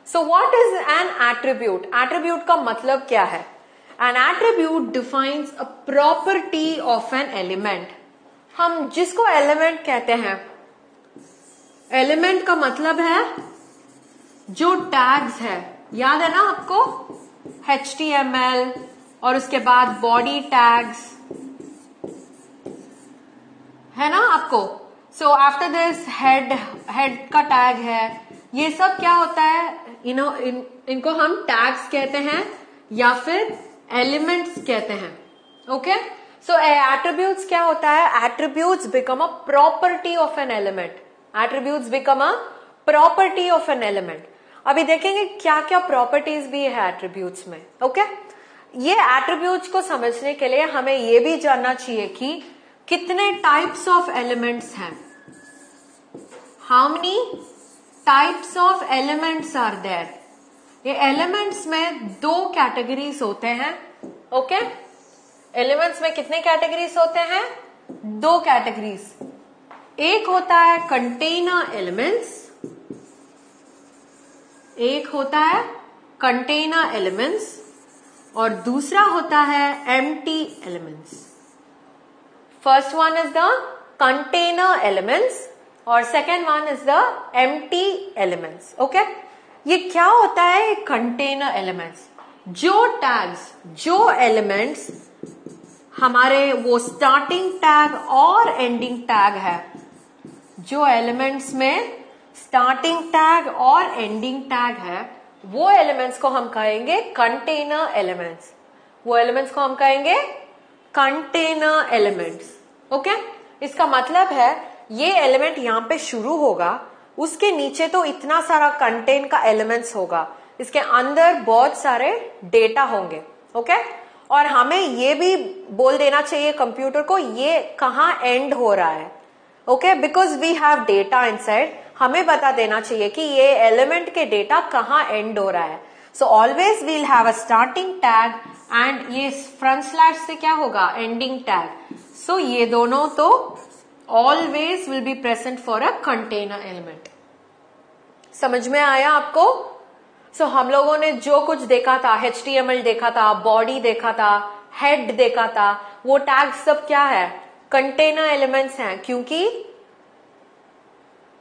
So what is an attribute? Attribute का मतलब क्या है? N attribute defines a property of an element. हम जिसको एलिमेंट कहते हैं, एलिमेंट का मतलब है जो टैग्स है, याद है ना आपको, HTML और उसके बाद बॉडी टैग्स है ना आपको। सो आफ्टर दिस हेड का टैग है, ये सब क्या होता है, इनको हम टैग्स कहते हैं या फिर एलिमेंट्स कहते हैं। ओके, सो एट्रीब्यूट्स क्या होता है? Attributes become a property of an element. Attributes become a property of an element. अभी देखेंगे क्या क्या प्रॉपर्टीज भी है एट्रीब्यूट्स में। ओके, ये एट्रीब्यूट्स को समझने के लिए हमें ये भी जानना चाहिए कि कितने टाइप्स ऑफ एलिमेंट्स हैं। How many types of elements are there? ये एलिमेंट्स में दो कैटेगरीज होते हैं। ओके, एलिमेंट्स में कितने कैटेगरीज होते हैं? दो कैटेगरीज। एक होता है कंटेनर एलिमेंट्स, एक होता है कंटेनर एलिमेंट्स और दूसरा होता है empty elements. First one is the container elements और second one is the empty elements. Okay, ये क्या होता है कंटेनर एलिमेंट्स? जो टैग्स, जो एलिमेंट्स हमारे वो स्टार्टिंग टैग और एंडिंग टैग है, जो एलिमेंट्स में स्टार्टिंग टैग और एंडिंग टैग है, वो एलिमेंट्स को हम कहेंगे कंटेनर एलिमेंट्स। वो एलिमेंट्स को हम कहेंगे कंटेनर एलिमेंट्स। ओके, इसका मतलब है ये एलिमेंट यहां पे शुरू होगा, उसके नीचे तो इतना सारा कंटेन का एलिमेंट्स होगा, इसके अंदर बहुत सारे डेटा होंगे। ओके, और हमें ये भी बोल देना चाहिए कंप्यूटर को ये कहां एंड हो रहा है। Okay, because we have data inside, हमें बता देना चाहिए कि ये एलिमेंट के डेटा कहां एंड हो रहा है। So always will have a starting tag and ये फ्रंट स्लैश से क्या होगा, एंडिंग टैग। सो ये दोनों तो always will be present for a container element. समझ में आया आपको? सो हम लोगों ने जो कुछ देखा था, HTML देखा था, बॉडी देखा था, हेड देखा था, वो टैग सब क्या है, कंटेनर एलिमेंट्स हैं, क्योंकि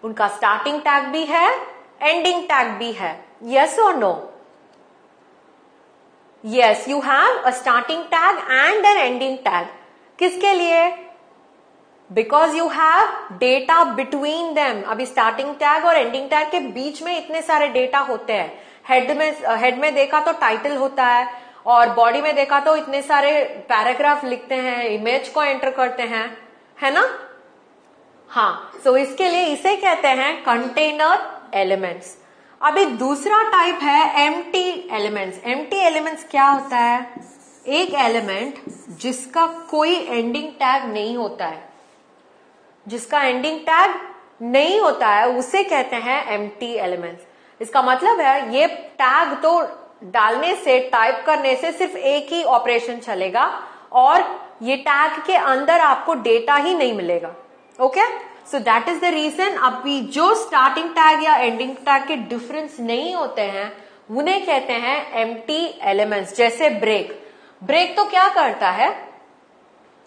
उनका स्टार्टिंग टैग भी है, एंडिंग टैग भी है। यस और no? Yes, you have a starting tag and an ending tag. किसके लिए? Because you have data between them. अभी स्टार्टिंग टैग और एंडिंग टैग के बीच में इतने सारे डेटा होते हैं। हेड में देखा तो टाइटल होता है और बॉडी में देखा तो इतने सारे पैराग्राफ लिखते हैं, इमेज को एंटर करते हैं, है ना? हाँ, सो इसके लिए इसे कहते हैं कंटेनर एलिमेंट्स। अभी दूसरा टाइप है एम्प्टी एलिमेंट्स। एम्प्टी एलिमेंट्स क्या होता है? एक एलिमेंट जिसका कोई एंडिंग टैग नहीं होता है, जिसका एंडिंग टैग नहीं होता है उसे कहते हैं एम्प्टी एलिमेंट्स। इसका मतलब है ये टैग तो डालने से, टाइप करने से सिर्फ एक ही ऑपरेशन चलेगा और ये टैग के अंदर आपको डेटा ही नहीं मिलेगा। Okay, so that is the reason अभी जो स्टार्टिंग टैग या एंडिंग टैग के डिफरेंस नहीं होते हैं उन्हें कहते हैं एम्प्टी एलिमेंट्स। जैसे ब्रेक, ब्रेक तो क्या करता है,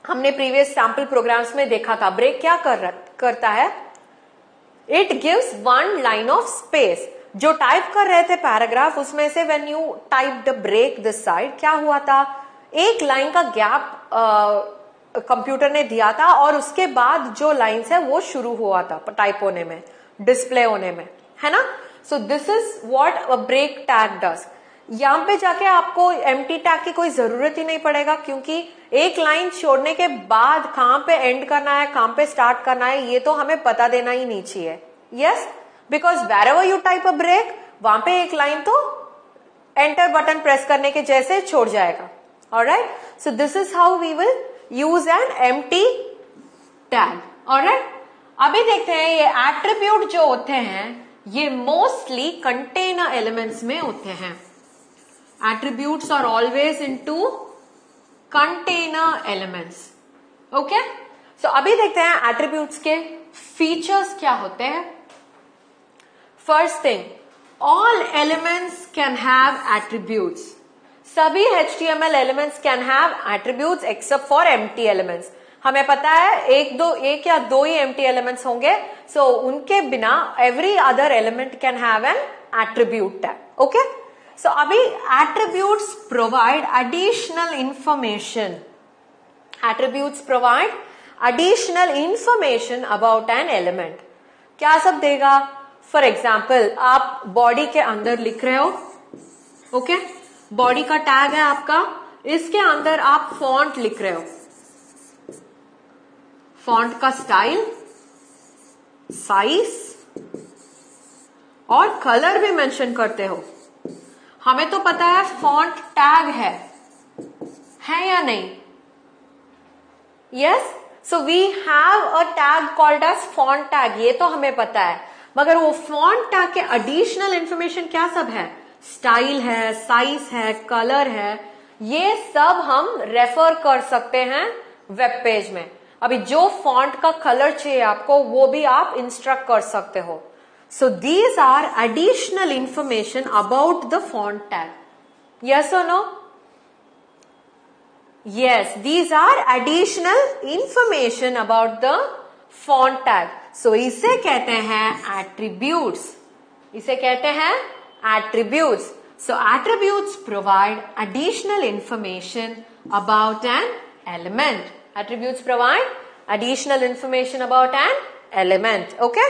हमने प्रीवियस सैंपल प्रोग्राम्स में देखा था, ब्रेक क्या करता है, it gives one line of space. जो टाइप कर रहे थे पैराग्राफ, उसमें से when you type the break this side, क्या हुआ था, एक लाइन का गैप कंप्यूटर ने दिया था और उसके बाद जो लाइन्स है वो शुरू हुआ था टाइप होने में, डिस्प्ले होने में, है ना? So this is what a break tag does. यहां पे जाके आपको एम्प्टी टैग की कोई जरूरत ही नहीं पड़ेगा, क्योंकि एक लाइन छोड़ने के बाद कहां पे एंड करना है, कहां पे स्टार्ट करना है, ये तो हमें पता देना ही नहीं चाहिए। Yes, because wherever you type a break, वहां पे एक लाइन तो एंटर बटन प्रेस करने के जैसे छोड़ जाएगा। Alright, so this is how we will use an empty tag. Alright, अभी देखते हैं ये एट्रीब्यूट जो होते हैं ये मोस्टली कंटेनर एलिमेंट्स में होते हैं। Attributes are always into container elements. Okay, so अभी देखते हैं एट्रीब्यूट्स के फीचर्स क्या होते हैं। First thing, all elements can have attributes. सभी HTML elements can have attributes except for empty elements. हमें पता है एक या दो ही एम्प्टी एलिमेंट्स होंगे, सो उनके बिना every other element can have an attribute tag. Okay, so अभी attributes provide additional information. Attributes provide additional information about an element. क्या सब देगा? फॉर एग्जाम्पल, आप बॉडी के अंदर लिख रहे हो. ओके, बॉडी का टैग है आपका, इसके अंदर आप फॉन्ट लिख रहे हो. फॉन्ट का स्टाइल, साइज और कलर भी मेंशन करते हो. हमें तो पता है फॉन्ट टैग है या नहीं? Yes, so we have a tag called as font tag. ये तो हमें पता है, मगर वो फॉन्ट टैग के एडिशनल इंफॉर्मेशन क्या सब है? स्टाइल है, साइज है, कलर है. ये सब हम रेफर कर सकते हैं वेब पेज में. अभी जो फॉन्ट का कलर चाहिए आपको, वो भी आप इंस्ट्रक्ट कर सकते हो. So these are additional information about the font tag. Yes और no? Yes, these are additional information about the font tag. So इसे कहते हैं attributes. इसे कहते हैं attributes. So attributes provide additional information about an element. Attributes provide additional information about an element. Okay?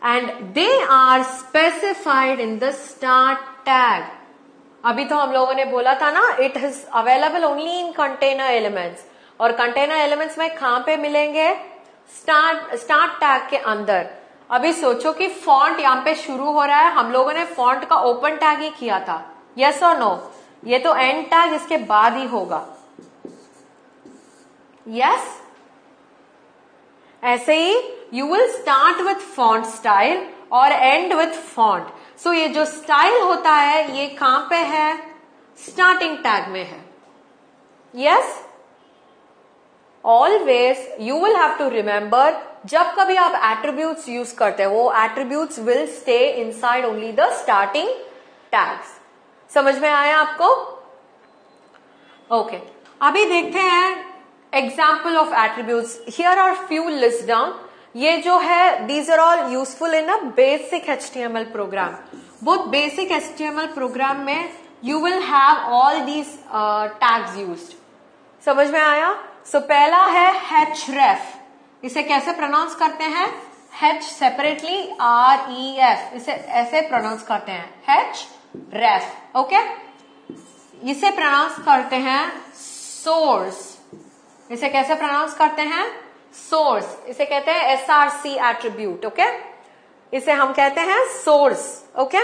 And they are specified in the start tag. अभी तो हम लोगों ने बोला था ना, it is available only in container elements. और container elements में कहां पे मिलेंगे? स्टार्ट टैग के अंदर. अभी सोचो कि फॉन्ट यहां पे शुरू हो रहा है, हम लोगों ने फॉन्ट का ओपन टैग ही किया था. यस और नो? ये तो एंड टैग इसके बाद ही होगा. यस, ऐसे ही you will start with font style और एंड विथ फॉन्ट. सो ये जो स्टाइल होता है, ये कहां पे है? स्टार्टिंग टैग में है. Yes, always you will have to remember, जब कभी आप एट्रीब्यूट्स यूज करते हो, वो attributes will stay inside only the starting tags. समझ में आया आपको? ओके, अभी देखते हैं example of attributes. Here are few list down. ये जो है, these are all useful in a basic HTML program. Both basic HTML program में you will have all these tags used. समझ में आया? सो पहला है href. इसे कैसे प्रोनाउंस करते हैं? H separately REF. इसे ऐसे प्रोनाउंस करते हैं href. ओके, इसे प्रोनाउंस करते हैं सोर्स. इसे कैसे प्रोनाउंस करते हैं? सोर्स. इसे कहते हैं SRC एट्रीब्यूट. ओके, इसे हम कहते हैं सोर्स. ओके,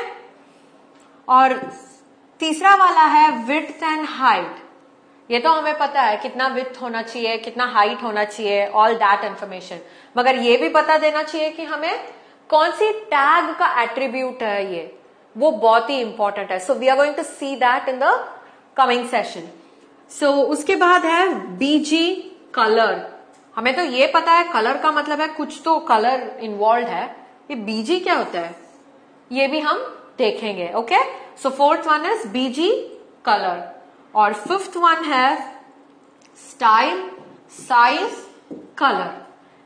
और तीसरा वाला है विड्थ एंड हाइट. ये तो हमें पता है कितना विड्थ होना चाहिए, कितना हाइट होना चाहिए, ऑल दैट इंफॉर्मेशन. मगर ये भी पता देना चाहिए कि हमें कौन सी टैग का एट्रीब्यूट है. ये वो बहुत ही इंपॉर्टेंट है. So we are going to see that in the coming session. So उसके बाद है BG कलर. हमें तो ये पता है कलर का मतलब है कुछ तो कलर इन्वॉल्व है. ये BG क्या होता है, ये भी हम देखेंगे. Okay, so fourth one is BG colour. और फिफ्थ वन है स्टाइल, साइज, कलर.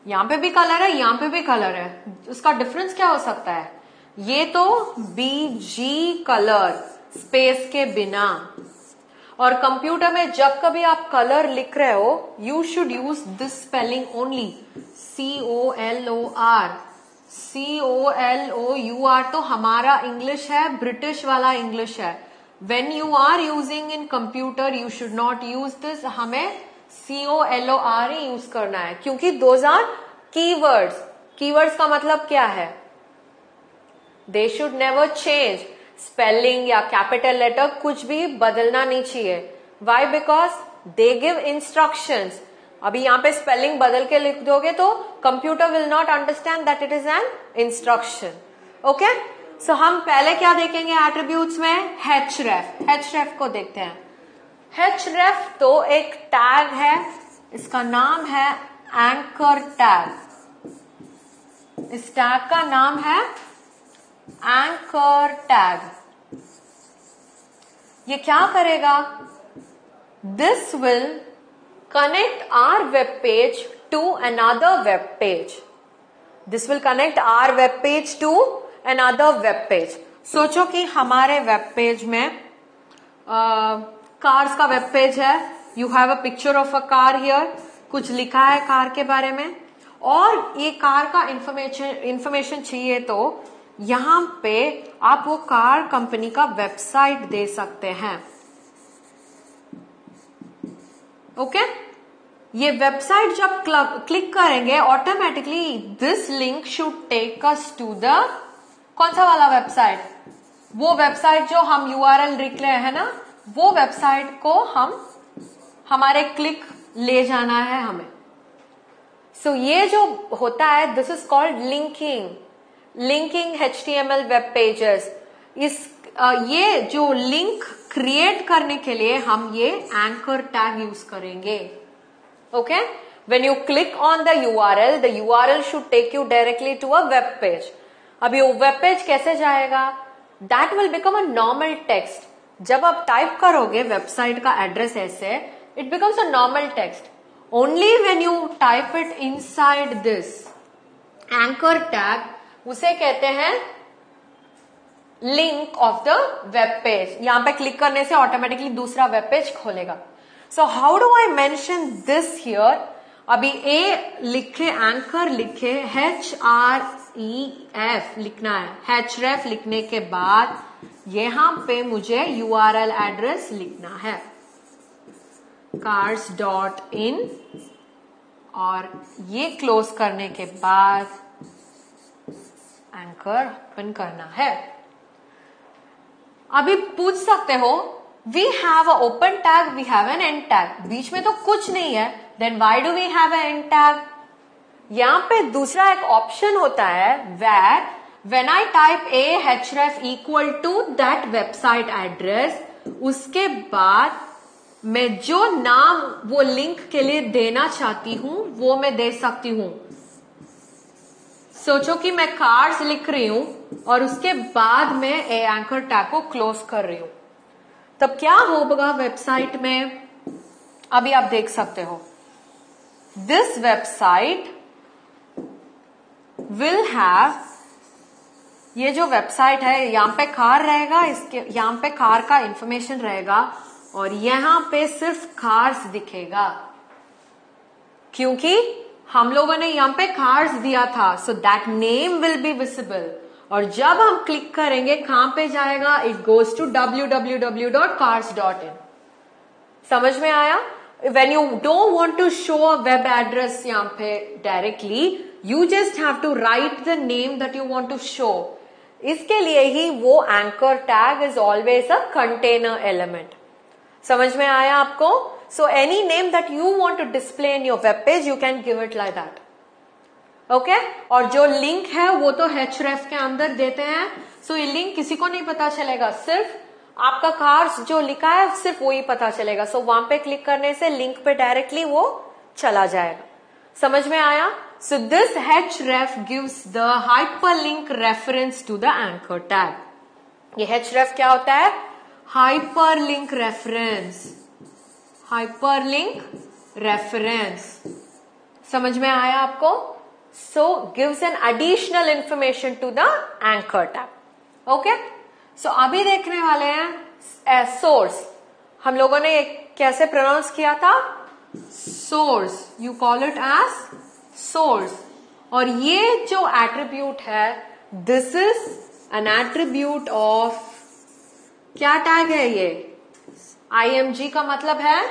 यहां पे भी कलर है, यहां पे भी कलर है. उसका डिफरेंस क्या हो सकता है? ये तो BG कलर स्पेस के बिना. और कंप्यूटर में जब कभी आप कलर लिख रहे हो, you should use this spelling only. COLOR. COLOUR तो हमारा इंग्लिश है, ब्रिटिश वाला इंग्लिश है. When you are using in computer you should not use this. हमें COLOR ही यूज करना है, क्योंकि दोज आर कीवर्ड्स. कीवर्ड्स का मतलब क्या है? They should never change. Spelling या कैपिटल लेटर कुछ भी बदलना नहीं चाहिए. Why? Because they give instructions. अभी यहाँ पे स्पेलिंग बदल के लिख दोगे तो computer will not understand that it is an instruction. Okay, so हम पहले क्या देखेंगे एट्रीब्यूट्स में? href. href को देखते हैं. href तो एक टैग है, इसका नाम है एंकर टैग. इस टैग का नाम है एंकर टैग, ये क्या करेगा? This will connect our web page to another web page. This will connect our web page to another web page. सोचो कि हमारे वेब पेज में कार्स का वेब पेज है. You have a picture of a car here, कुछ लिखा है car के बारे में, और ये कार का इंफॉर्मेशन चाहिए तो यहां पे आप वो कार कंपनी का वेबसाइट दे सकते हैं. ओके ये वेबसाइट जब क्लिक करेंगे automatically this link should take us to the कौन सा वाला वेबसाइट? वो वेबसाइट जो हम URL लिख रहे हैं ना, वो वेबसाइट को हम हमारे क्लिक ले जाना है हमें. सो ये जो होता है this is called linking HTML web pages. ये जो लिंक क्रिएट करने के लिए हम ये एंकर टैग यूज करेंगे. Okay when you click on the URL should take you directly to a web page. अब ये वेब पेज कैसे जाएगा? That will become a normal text. जब आप टाइप करोगे वेबसाइट का एड्रेस ऐसे, it becomes a normal text. Only when you type it inside this anchor tag, उसे कहते हैं link of the web page. यहां पे क्लिक करने से ऑटोमेटिकली दूसरा वेब पेज खोलेगा. So how do I mention this here? अभी ए लिखे, एंकर लिखे, HREF लिखना है. href लिखने के बाद यहां पे मुझे URL एड्रेस लिखना है cars.in, और ये क्लोज करने के बाद एंकर ओपन करना है. अभी पूछ सकते हो we have a open tag, we have an end tag, बीच में तो कुछ नहीं है, then why do we have an end tag? यहां पे दूसरा एक ऑप्शन होता है where when I type a href equal to that website address, उसके बाद मैं जो नाम वो लिंक के लिए देना चाहती हूं वो मैं दे सकती हूं. सोचो कि मैं कार्स लिख रही हूं और उसके बाद मैं ए एंकर टैग को क्लोज कर रही हूं, तब क्या होगा वेबसाइट में? अभी आप देख सकते हो दिस वेबसाइट विल हैव, ये जो वेबसाइट है यहां पे कार रहेगा, इसके यहां पे कार का इंफॉर्मेशन रहेगा और यहां पे सिर्फ कार्स दिखेगा, क्योंकि हम लोगों ने यहां पे कार्स दिया था. So that name will be visible. और जब हम क्लिक करेंगे कहां पे जाएगा? It goes to www.cars.in. समझ में आया? When you don't want to show a web address यहाँ पे directly, you just have to write the name that you want to show. इसके लिए ही वो anchor tag is always a container element. समझ में आया आपको? So any name that you want to display in your web page, you can give it like that. Okay? और जो link है वो तो href के अंदर देते हैं. So ये लिंक किसी को नहीं पता चलेगा, सिर्फ आपका कार्स जो लिखा है सिर्फ वो ही पता चलेगा. सो वहां पे क्लिक करने से लिंक पे डायरेक्टली वो चला जाएगा. समझ में आया? So this href gives the hyperlink reference to the anchor tag. ये href क्या होता है? Hyperlink reference. Hyperlink reference. समझ में आया आपको? So gives an additional information to the anchor tag. Okay, so अभी देखने वाले हैं सोर्स. हम लोगों ने कैसे प्रोनाउंस किया था? Source. You call it as source. और ये जो एट्रीब्यूट है this is an attribute of, क्या टैग है ये? IMG का मतलब है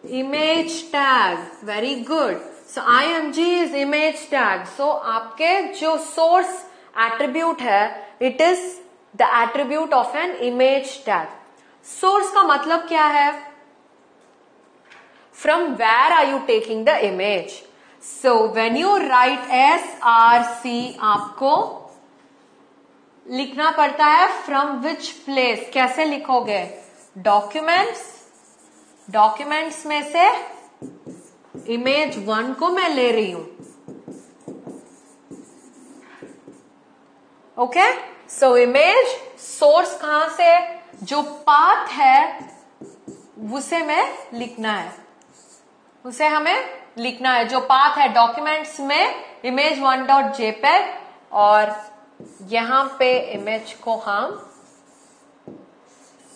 image tag. Very good. So IMG is image tag. So आपके जो सोर्स एट्रीब्यूट है it is the attribute of an image tag. Source का मतलब क्या है? From where are you taking the image. So when you write SRC आपको लिखना पड़ता है फ्रॉम विच प्लेस. कैसे लिखोगे? डॉक्यूमेंट्स. डॉक्यूमेंट्स में से इमेज 1 को मैं ले रही हूं. ओके, सो इमेज सोर्स कहां से, जो पाथ है उसे मैं लिखना है, उसे हमें लिखना है, जो पाथ है डॉक्यूमेंट्स में image1.jpg, और यहां पे इमेज को हम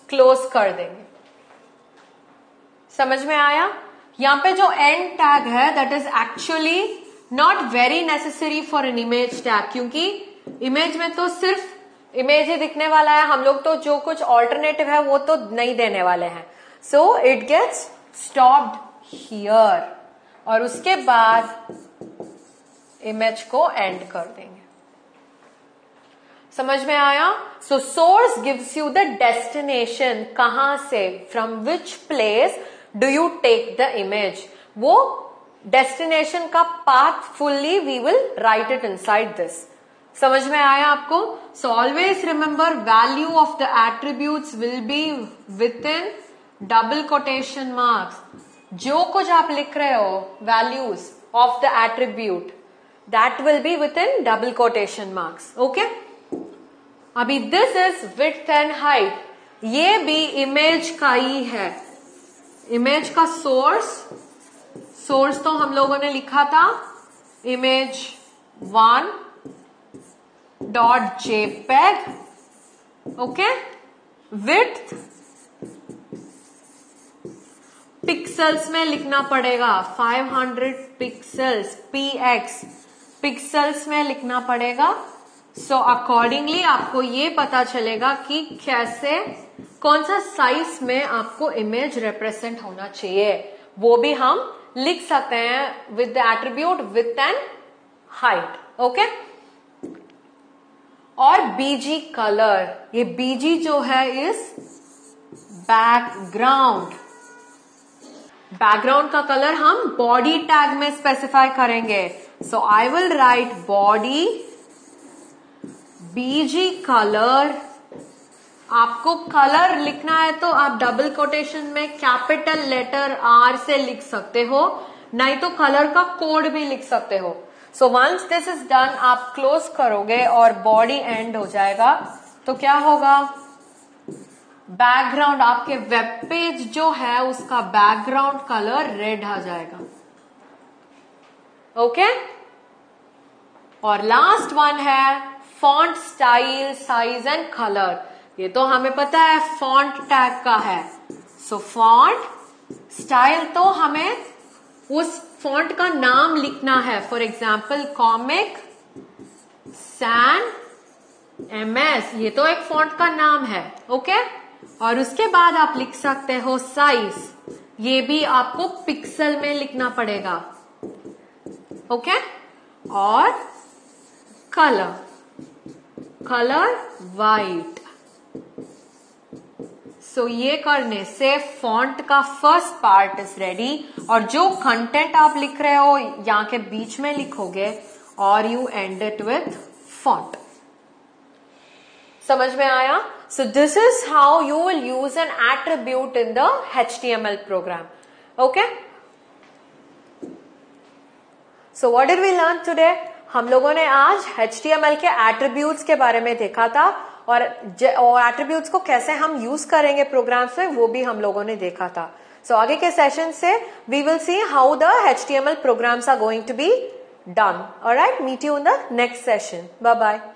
क्लोज कर देंगे। समझ में आया? यहां पे जो एंड टैग है that is actually not very necessary for an image tag, क्योंकि इमेज में तो सिर्फ इमेज ही दिखने वाला है, हम लोग तो जो कुछ ऑल्टरनेटिव है वो तो नहीं देने वाले हैं। So it gets stopped here, और उसके बाद इमेज को एंड कर देंगे। समझ में आया? So source gives you the destination, कहां से, from which place do you take the image, वो डेस्टिनेशन का path fully we will write it inside this. समझ में आया आपको? So always remember value of the attributes will be within double quotation marks. जो कुछ आप लिख रहे हो values of the attribute that will be within double quotation marks. Okay, अभी this is width and height, ये भी image का ही है, इमेज का सोर्स तो हम लोगों ने लिखा था image1.jpg, ओके। विड्थ पिक्सल्स में लिखना पड़ेगा, 500 पिक्सल्स, px पिक्सल्स में लिखना पड़ेगा। सो अकॉर्डिंगली आपको ये पता चलेगा कि कैसे, कौन सा साइज में आपको इमेज रिप्रेजेंट होना चाहिए, वो भी हम लिख सकते हैं with the attribute width and height. Okay, और बीजी कलर, ये बीजी जो है इस बैकग्राउंड, बैकग्राउंड का कलर हम बॉडी टैग में स्पेसिफाई करेंगे। So I will write body BG colour. आपको कलर लिखना है तो आप डबल कोटेशन में कैपिटल लेटर R से लिख सकते हो, नहीं तो कलर का कोड भी लिख सकते हो। So once this is done, आप क्लोज करोगे और बॉडी एंड हो जाएगा, तो क्या होगा, बैकग्राउंड, आपके वेब पेज जो है उसका बैकग्राउंड कलर रेड आ जाएगा। ओके, और लास्ट वन है font style, size and colour. ये तो हमें पता है फॉन्ट टैग का है। सो फॉन्ट स्टाइल तो हमें उस फॉन्ट का नाम लिखना है, for example comic sans MS, ये तो एक फॉन्ट का नाम है। ओके, और उसके बाद आप लिख सकते हो साइज, ये भी आपको पिक्सल में लिखना पड़ेगा। ओके, और कलर वाइट। सो ये करने से फॉन्ट का फर्स्ट पार्ट इज रेडी, और जो कंटेंट आप लिख रहे हो यहां के बीच में लिखोगे और you end it with font. समझ में आया? So this is how you will use an attribute in the HTML प्रोग्राम। Okay, so what did we learn today? हम लोगों ने आज HTML के एट्रीब्यूट्स के बारे में देखा था, और एट्रीब्यूट्स को कैसे हम यूज करेंगे प्रोग्राम्स में वो भी हम लोगों ने देखा था। सो आगे के सेशन से we will see how the HTML programs are going to be done. All right, meet you in the next session. Bye bye.